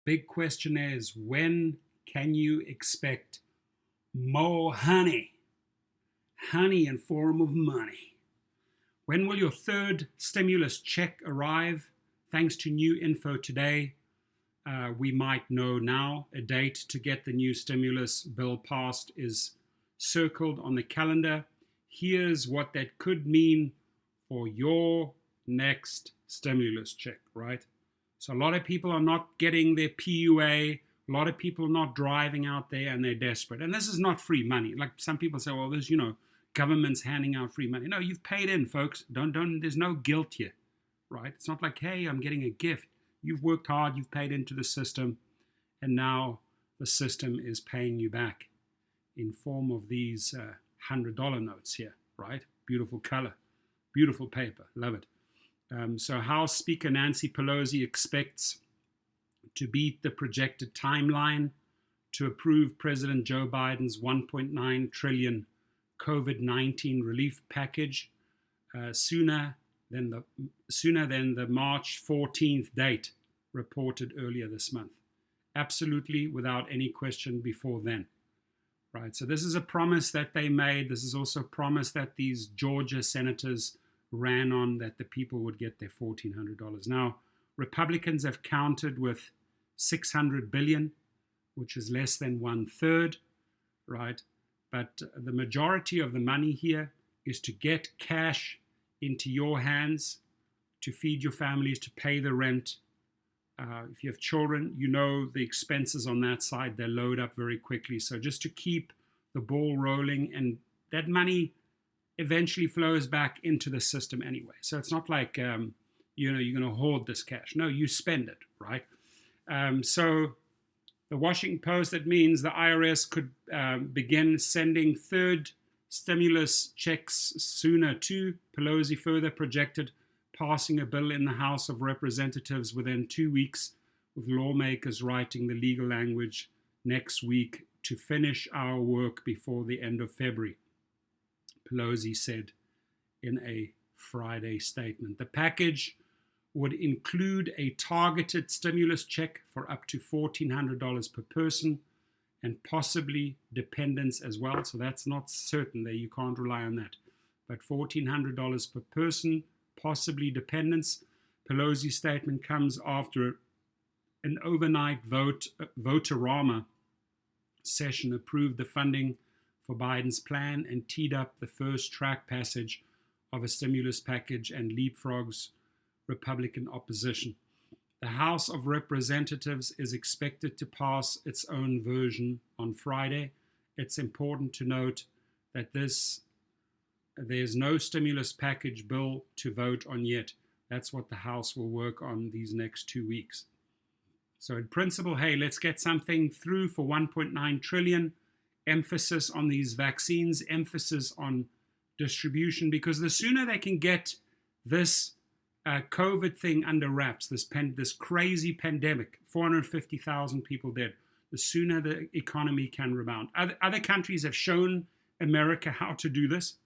Big question is, when can you expect more honey? Honey in form of money. When will your third stimulus check arrive? Thanks to new info today, we might know now. A date to get the new stimulus bill passed is circled on the calendar. Here's what that could mean for your next stimulus check, right? So a lot of people are not getting their PUA. A lot of people are not driving out there and they're desperate. And this is not free money. Like some people say, well, there's, government's handing out free money. No, you've paid in, folks. There's no guilt here, right? It's not like, hey, I'm getting a gift. You've worked hard, you've paid into the system, and now the system is paying you back in form of these $100 notes here, right? Beautiful color, beautiful paper, love it. So House Speaker Nancy Pelosi expects to beat the projected timeline to approve President Joe Biden's $1.9 trillion COVID-19 relief package sooner than the March 14th date reported earlier this month. Absolutely without any question before then. Right, so this is a promise that they made. This is also a promise that these Georgia senators ran on, that the people would get their $1,400. Now, Republicans have countered with $600 billion, which is less than 1/3, right? But the majority of the money here is to get cash into your hands, to feed your families, to pay the rent. If you have children, the expenses on that side, they load up very quickly. So just to keep the ball rolling, and that money eventually flows back into the system anyway. So it's not like, you're going to hoard this cash. No, you spend it, right? So the Washington Post, that means the IRS could begin sending third stimulus checks sooner too. Pelosi further projected passing a bill in the House of Representatives within 2 weeks, with lawmakers writing the legal language next week to finish our work before the end of February, Pelosi said in a Friday statement. The package would include a targeted stimulus check for up to $1,400 per person, and possibly dependents as well. So that's not certain there. You can't rely on that. But $1,400 per person, possibly dependents. Pelosi's statement comes after an overnight vote-a-rama session approved the funding for Biden's plan and teed up the first track passage of a stimulus package and leapfrogs Republican opposition. The House of Representatives is expected to pass its own version on Friday. It's important to note that there's no stimulus package bill to vote on yet. That's what the House will work on these next 2 weeks. So in principle, hey, let's get something through for $1.9 trillion. Emphasis on these vaccines, emphasis on distribution, because the sooner they can get this COVID thing under wraps, this crazy pandemic, 450,000 people dead, the sooner the economy can rebound. Other countries have shown America how to do this,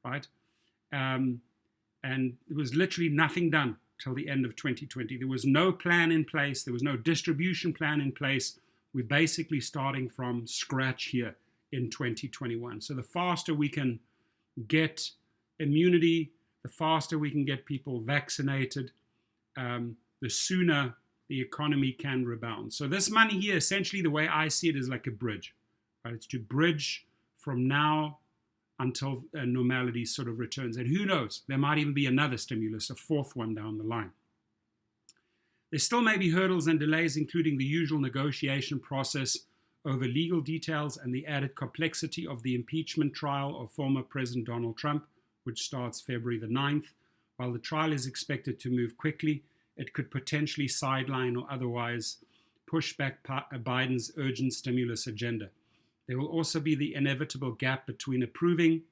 right? And there was literally nothing done till the end of 2020. There was no plan in place. There was no distribution plan in place. We're basically starting from scratch here in 2021. So the faster we can get immunity, the faster we can get people vaccinated, the sooner the economy can rebound. So this money here, essentially the way I see it, is like a bridge, right? It's to bridge from now until normality sort of returns. And who knows, there might even be another stimulus, a fourth one down the line. There still may be hurdles and delays, including the usual negotiation process over legal details and the added complexity of the impeachment trial of former President Donald Trump, which starts February the 9th. While the trial is expected to move quickly, it could potentially sideline or otherwise push back Biden's urgent stimulus agenda. There will also be the inevitable gap between approving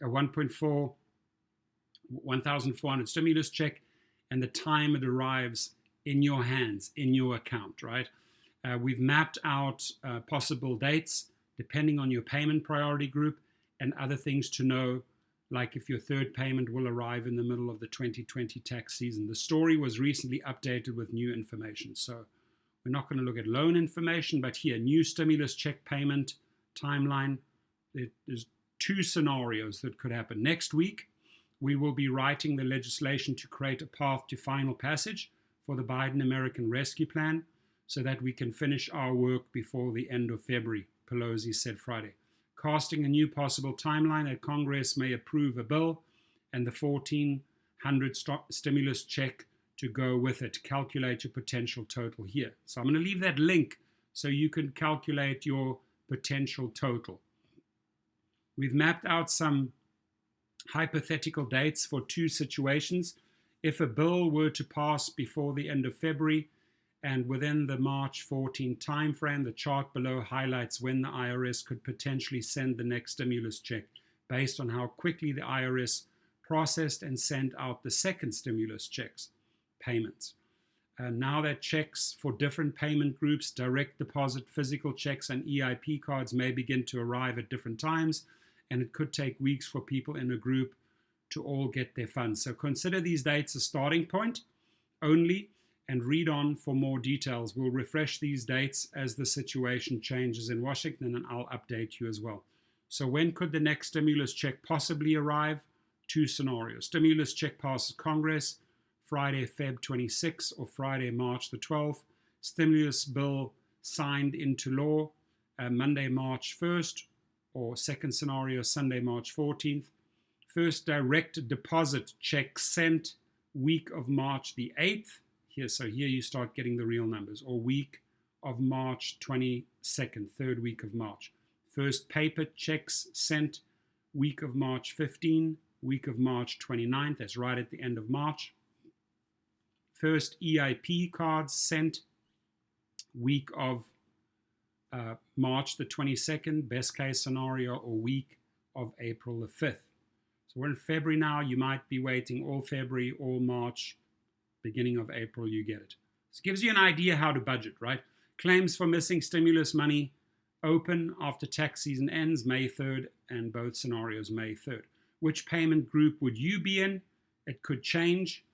a 1,400 stimulus check and the time it arrives in your hands, in your account, right? We've mapped out possible dates depending on your payment priority group and other things to know, like if your third payment will arrive in the middle of the 2020 tax season. The story was recently updated with new information. So We're not going to look at loan information, but here, new stimulus check payment timeline. There's two scenarios that could happen. Next week, we will be writing the legislation to create a path to final passage for the Biden American Rescue Plan so that we can finish our work before the end of February, Pelosi said Friday. Casting a new possible timeline that Congress may approve a bill and the $1,400 stimulus check to go with it. Calculate your potential total here. So I'm going to leave that link so you can calculate your potential total. We've mapped out some hypothetical dates for two situations. If a bill were to pass before the end of February and within the March 14 timeframe, the chart below highlights when the IRS could potentially send the next stimulus check based on how quickly the IRS processed and sent out the second stimulus checks payments. Now that checks for different payment groups, direct deposit, physical checks, and EIP cards may begin to arrive at different times, and it could take weeks for people in a group to all get their funds. So consider these dates a starting point only and read on for more details. We'll refresh these dates as the situation changes in Washington, and I'll update you as well. So when could the next stimulus check possibly arrive? Two scenarios. Stimulus check passes Congress Friday, Feb 26, or Friday, March the 12th. Stimulus bill signed into law Monday, March 1st, or second scenario, Sunday, March 14th. First direct deposit check sent week of March the 8th. So here you start getting the real numbers, or week of March 22nd, third week of March. First paper checks sent week of March 15, week of March 29th. That's right at the end of March. First EIP cards sent week of March the 22nd, best case scenario, or week of April the 5th. So we're in February now. You might be waiting all February, all March, beginning of April, you get it. This gives you an idea how to budget, right? Claims for missing stimulus money open after tax season ends May 3rd, and both scenarios May 3rd. Which payment group would you be in? It could change.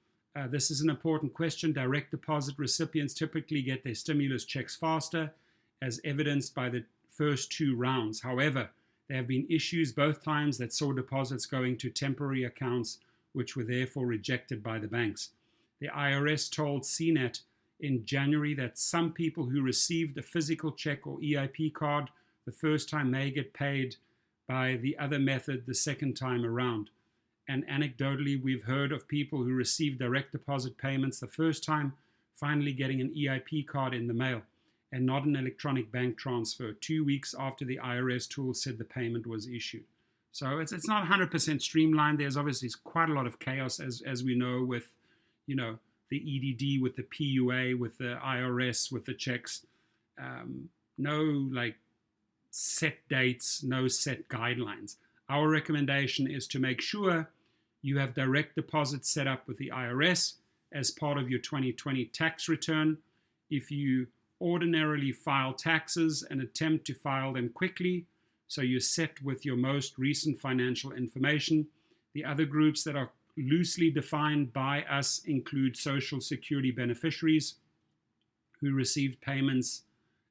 This is an important question. Direct deposit recipients typically get their stimulus checks faster, as evidenced by the first two rounds. However, there have been issues both times that saw deposits going to temporary accounts, which were therefore rejected by the banks. The IRS told CNET in January that some people who received a physical check or EIP card the first time may get paid by the other method the second time around. And anecdotally, we've heard of people who received direct deposit payments the first time, finally getting an EIP card in the mail and not an electronic bank transfer 2 weeks after the IRS tool said the payment was issued. So it's not 100% streamlined. There's obviously quite a lot of chaos, as we know, with the EDD, with the PUA, with the IRS, with the checks. No set dates, no set guidelines. Our recommendation is to make sure you have direct deposit set up with the IRS as part of your 2020 tax return. If you ordinarily file taxes and attempt to file them quickly, so you're set with your most recent financial information. The other groups that are loosely defined by us include Social Security beneficiaries who received payments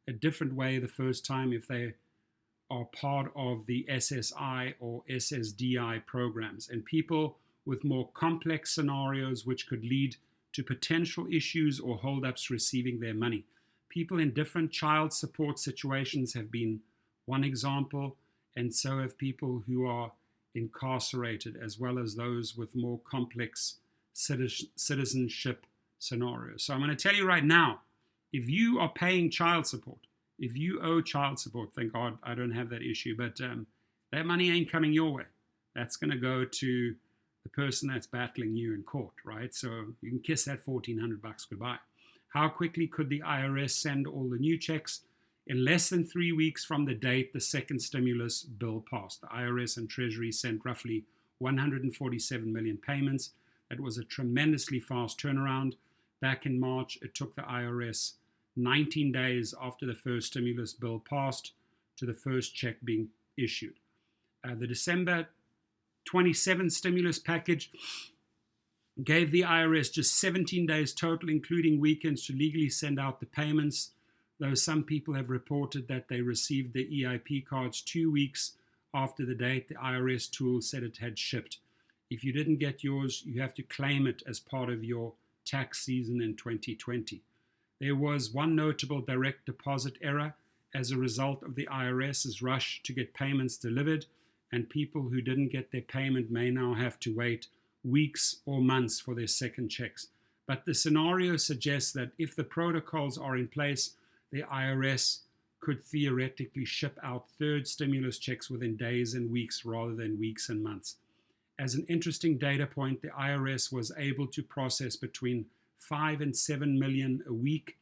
a different way the first time if they are part of the SSI or SSDI programs, and people with more complex scenarios which could lead to potential issues or holdups receiving their money. People in different child support situations have been one example, and so have people who are incarcerated, as well as those with more complex citizenship scenarios. So I'm going to tell you right now, if you are paying child support, if you owe child support, thank God I don't have that issue, but that money ain't coming your way. That's going to go to the person that's battling you in court, right? So you can kiss that $1,400 goodbye. How quickly could the IRS send all the new checks? In less than 3 weeks from the date the second stimulus bill passed, the IRS and Treasury sent roughly 147 million payments. That was a tremendously fast turnaround. Back in March, it took the IRS 19 days after the first stimulus bill passed to the first check being issued. The December 27 stimulus package gave the IRS just 17 days total, including weekends, to legally send out the payments, though some people have reported that they received their EIP cards 2 weeks after the date the IRS tool said it had shipped. If you didn't get yours, you have to claim it as part of your tax season in 2020. There was one notable direct deposit error as a result of the IRS's rush to get payments delivered, and people who didn't get their payment may now have to wait weeks or months for their second checks. But the scenario suggests that if the protocols are in place, the IRS could theoretically ship out third stimulus checks within days and weeks rather than weeks and months. As an interesting data point, the IRS was able to process between 5 and 7 million a week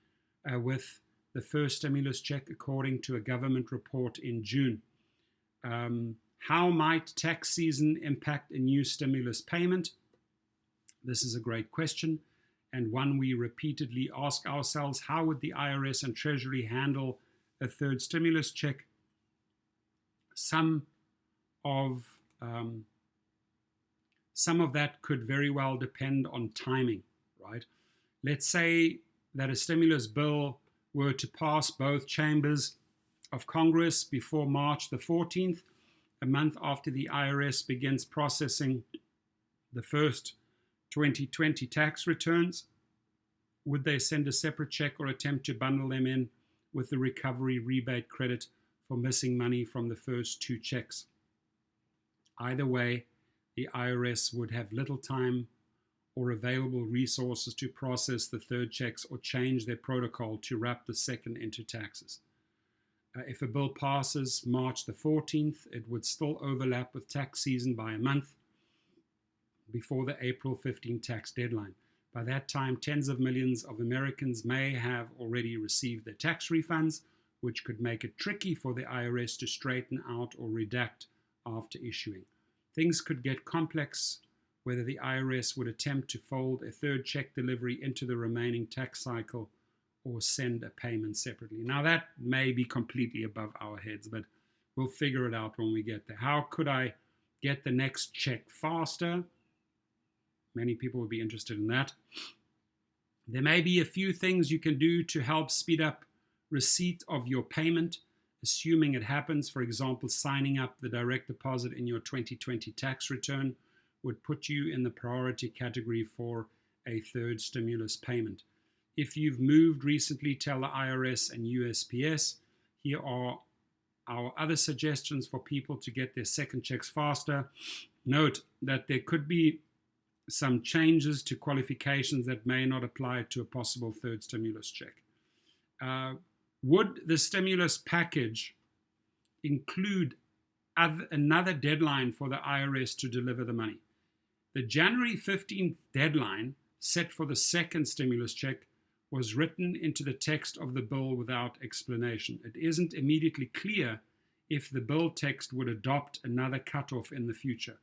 with the first stimulus check, according to a government report in June. How might tax season impact a new stimulus payment? This is a great question, and one we repeatedly ask ourselves. How would the IRS and Treasury handle a third stimulus check? Some of that could very well depend on timing, right? Let's say that a stimulus bill were to pass both chambers of Congress before March the 14th, a month after the IRS begins processing the first 2020 tax returns. Would they send a separate check or attempt to bundle them in with the recovery rebate credit for missing money from the first two checks? Either way, the IRS would have little time or available resources to process the third checks or change their protocol to wrap the second into taxes. If a bill passes March the 14th, it would still overlap with tax season by a month before the April 15 tax deadline. By that time, tens of millions of Americans may have already received their tax refunds, which could make it tricky for the IRS to straighten out or redact after issuing. Things could get complex whether the IRS would attempt to fold a third check delivery into the remaining tax cycle or send a payment separately. Now that may be completely above our heads, but we'll figure it out when we get there. How could I get the next check faster? Many people would be interested in that. There may be a few things you can do to help speed up receipt of your payment, assuming it happens. For example, signing up the direct deposit in your 2020 tax return would put you in the priority category for a third stimulus payment. If you've moved recently, tell the IRS and USPS. Here are our other suggestions for people to get their second checks faster. Note that there could be some changes to qualifications that may not apply to a possible third stimulus check. Would the stimulus package include another deadline for the IRS to deliver the money? The January 15th deadline set for the second stimulus check was written into the text of the bill without explanation. It isn't immediately clear if the bill text would adopt another cutoff in the future,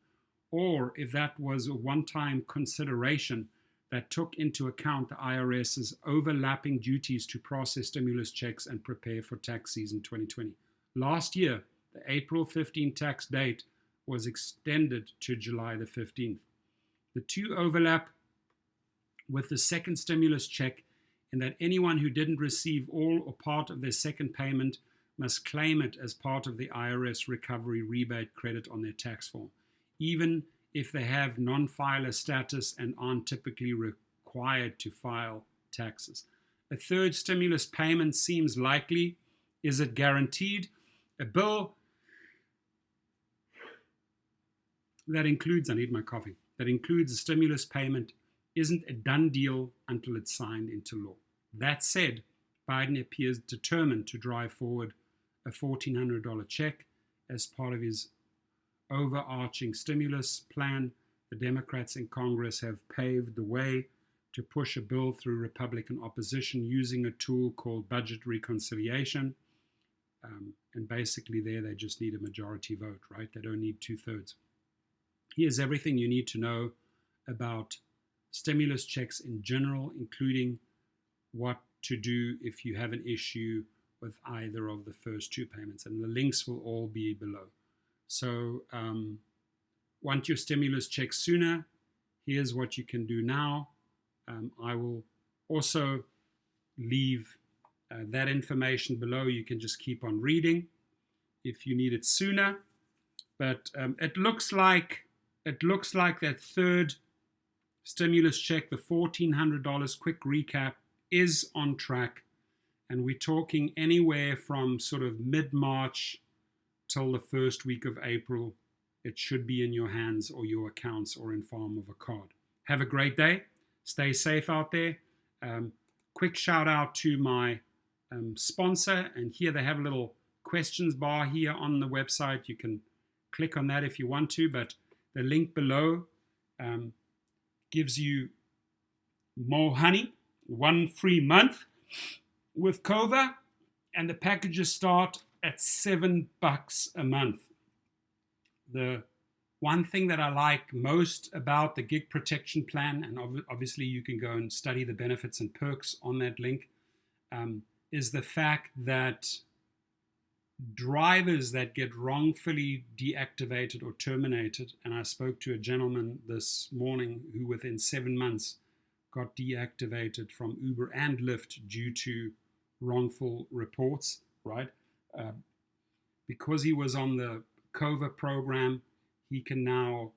or if that was a one-time consideration that took into account the IRS's overlapping duties to process stimulus checks and prepare for tax season 2020. Last year, the April 15 tax date was extended to July the 15th. The two overlap with the second stimulus check in that anyone who didn't receive all or part of their second payment must claim it as part of the IRS recovery rebate credit on their tax form, even if they have non-filer status and aren't typically required to file taxes. A third stimulus payment seems likely. Is it guaranteed? A bill that includes a stimulus payment isn't a done deal until it's signed into law. That said, Biden appears determined to drive forward a $1,400 check as part of his overarching stimulus plan. The Democrats in Congress have paved the way to push a bill through Republican opposition using a tool called budget reconciliation. And basically there they just need a majority vote, right? They don't need 2/3. Here's everything you need to know about stimulus checks in general, including what to do if you have an issue with either of the first two payments. And the links will all be below. So want your stimulus check sooner? here's what you can do now. I will also leave that information below. You can just keep on reading if you need it sooner. But it looks like that third stimulus check, the $1,400 quick recap, is on track. And we're talking anywhere from sort of mid-March till the first week of April. It should be in your hands or your accounts or in form of a card. Have a great day. Stay safe out there. Quick shout out to my sponsor. And here they have a little questions bar here on the website. You can click on that if you want to, but the link below gives you more honey, 1 free month with Cova, and the packages start at $7 a month. The one thing that I like most about the gig protection plan, and obviously you can go and study the benefits and perks on that link, is the fact that drivers that get wrongfully deactivated or terminated, and I spoke to a gentleman this morning who within 7 months got deactivated from Uber and Lyft due to wrongful reports, right? Because he was on the Cova program, he can now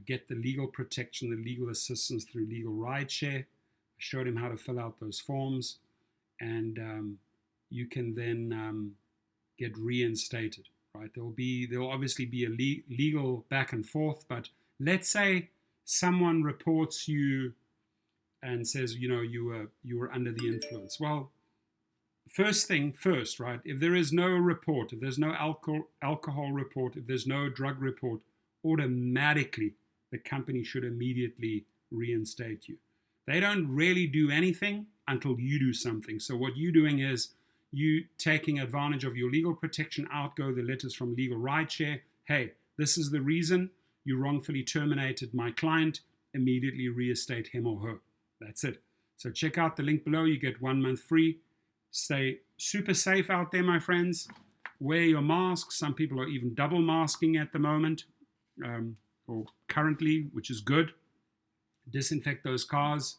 get the legal protection, the legal assistance through legal Rideshare. I showed him how to fill out those forms, and you can then get reinstated, right? There'll obviously be a legal back and forth, but let's say someone reports you and says, you were under the influence. Well, first thing first, right? If there is no report, if there's no alcohol report, if there's no drug report, automatically the company should immediately reinstate you. They don't really do anything until you do something. So what you're doing is you taking advantage of your legal protection. Out go the letters from legal Rideshare. Hey, this is the reason you wrongfully terminated my client. Immediately reinstate him or her. That's it. So check out the link below. You get 1 month free. Stay super safe out there, my friends. Wear your masks. Some people are even double masking at the moment, or currently, which is good. Disinfect those cars.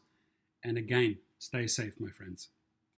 And again, stay safe, my friends.